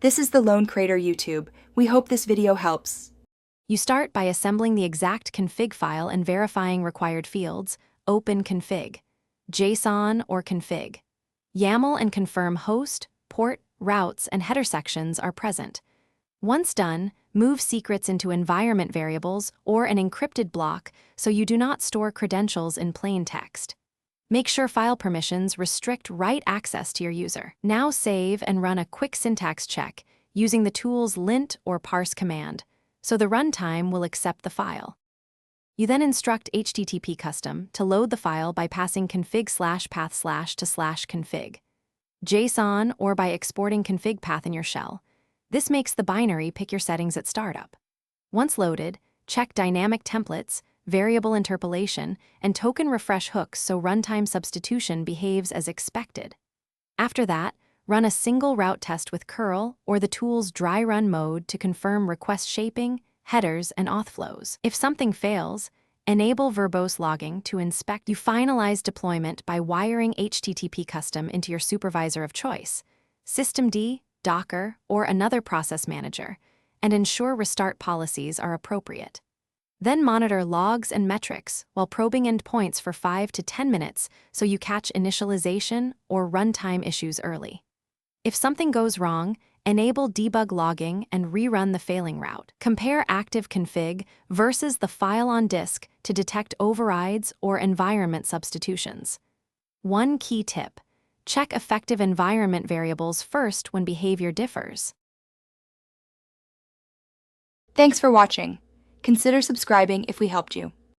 This is the Lone Crater YouTube. We hope this video helps. You start by assembling the exact config file and verifying required fields. Open config, JSON or config. YAML and confirm host, port, routes, and header sections are present. Once done, move secrets into environment variables or an encrypted block so you do not store credentials in plain text. Make sure file permissions restrict write access to your user. Now save and run a quick syntax check using the tool's lint or parse command, so the runtime will accept the file. You then instruct HTTP custom to load the file by passing config/path/ to /config, JSON, or by exporting config path in your shell. This makes the binary pick your settings at startup. Once loaded, check dynamic templates, variable interpolation, and token refresh hooks so runtime substitution behaves as expected. After that, run a single route test with curl or the tool's dry run mode to confirm request shaping, headers, and auth flows. If something fails, enable verbose logging to inspect. You finalize deployment by wiring HTTP custom into your supervisor of choice, systemd, Docker, or another process manager, and ensure restart policies are appropriate. Then monitor logs and metrics while probing endpoints for 5 to 10 minutes so you catch initialization or runtime issues early. If something goes wrong, enable debug logging and rerun the failing route. Compare active config versus the file on disk to detect overrides or environment substitutions. One key tip: check effective environment variables first when behavior differs. Thanks for watching. Consider subscribing if we helped you.